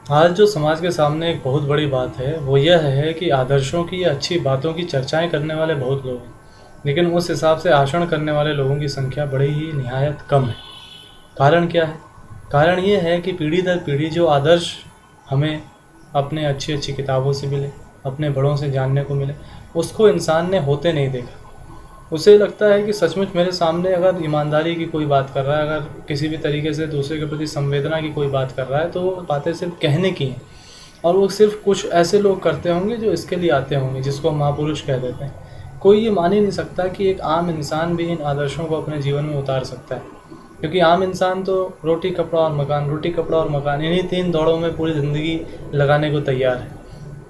आज जो समाज के सामने एक बहुत बड़ी बात है वो यह है कि आदर्शों की या अच्छी बातों की चर्चाएं करने वाले बहुत लोग हैं, लेकिन उस हिसाब से आचरण करने वाले लोगों की संख्या बड़ी ही निहायत कम है। कारण क्या है? कारण ये है कि पीढ़ी दर पीढ़ी जो आदर्श हमें अपने अच्छी अच्छी किताबों से मिले, अपने बड़ों से जानने को मिले, उसको इंसान ने होते नहीं देखा। उसे लगता है कि सचमुच मेरे सामने अगर ईमानदारी की कोई बात कर रहा है, अगर किसी भी तरीके से दूसरे के प्रति संवेदना की कोई बात कर रहा है, तो वो बातें सिर्फ कहने की हैं। और वो सिर्फ कुछ ऐसे लोग करते होंगे जो इसके लिए आते होंगे, जिसको हम महापुरुष कह देते हैं। कोई ये मान ही नहीं सकता कि एक आम इंसान भी इन आदर्शों को अपने जीवन में उतार सकता है, क्योंकि आम इंसान तो रोटी कपड़ा और मकान, रोटी कपड़ा और मकान, इन्हीं तीन दौड़ों में पूरी ज़िंदगी लगाने को तैयार है।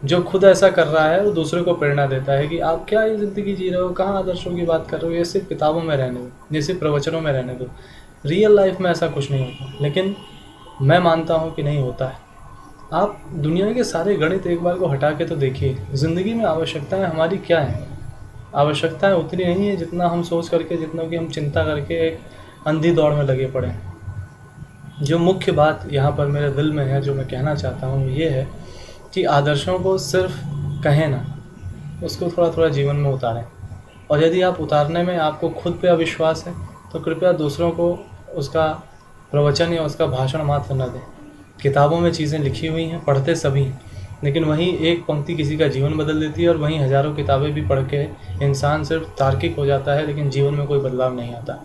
जो खुद ऐसा कर रहा है वो दूसरे को प्रेरणा देता है कि आप क्या ये ज़िंदगी जी रहे हो, कहाँ आदर्शों की बात कर रहे हो, ये सिर्फ किताबों में रहने दो, ये सिर्फ प्रवचनों में रहने दो। रियल लाइफ में ऐसा कुछ नहीं होता। लेकिन मैं मानता हूँ कि नहीं होता है। आप दुनिया के सारे गणित एक बार को हटा के तो देखिए, ज़िंदगी में आवश्यकताएं हमारी क्या हैं। आवश्यकताएं उतनी नहीं है जितना हम सोच करके, जितना कि हम चिंता करके एक अंधी दौड़ में लगे पड़े हैं। जो मुख्य बात यहाँ पर मेरे दिल में है, जो मैं कहना चाहता हूँ, वो ये है कि आदर्शों को सिर्फ कहें ना, उसको थोड़ा थोड़ा जीवन में उतारें। और यदि आप उतारने में आपको खुद पे अविश्वास है, तो कृपया दूसरों को उसका प्रवचन या उसका भाषण मात्र न दें। किताबों में चीज़ें लिखी हुई हैं, पढ़ते सभी हैं, लेकिन वहीं एक पंक्ति किसी का जीवन बदल देती है, और वहीं हज़ारों किताबें भी पढ़ के इंसान सिर्फ तार्किक हो जाता है, लेकिन जीवन में कोई बदलाव नहीं आता।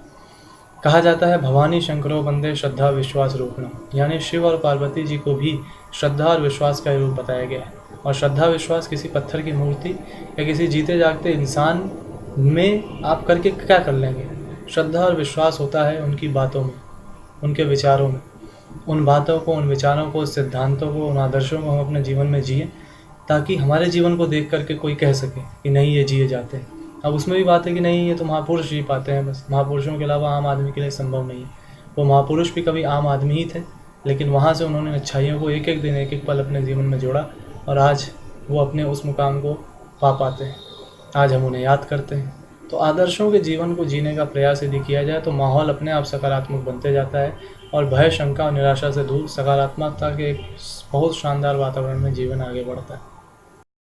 कहा जाता है भवानी शंकरो वंदे श्रद्धा विश्वास रूपणम, यानी शिव और पार्वती जी को भी श्रद्धा और विश्वास का रूप बताया गया है। और श्रद्धा विश्वास किसी पत्थर की मूर्ति या किसी जीते जागते इंसान में आप करके क्या कर लेंगे? श्रद्धा और विश्वास होता है उनकी बातों में, उनके विचारों में। उन बातों को, उन विचारों को, उस सिद्धांतों को, उन आदर्शों को हम अपने जीवन में जिए, ताकि हमारे जीवन को देख करके कोई कह सके कि नहीं, ये जिए जाते हैं। अब उसमें भी बात है कि नहीं, ये तो महापुरुष जी पाते हैं, बस महापुरुषों के अलावा आम आदमी के लिए संभव नहीं है। वो महापुरुष भी कभी आम आदमी ही थे, लेकिन वहाँ से उन्होंने अच्छाइयों को एक एक दिन, एक एक पल अपने जीवन में जोड़ा, और आज वो अपने उस मुकाम को पा पाते हैं। आज हम उन्हें याद करते हैं। तो आदर्शों के जीवन को जीने का प्रयास यदि किया जाए तो माहौल अपने आप सकारात्मक बनते जाता है, और भय, शंका और निराशा से दूर सकारात्मकता के एक बहुत शानदार वातावरण में जीवन आगे बढ़ता है।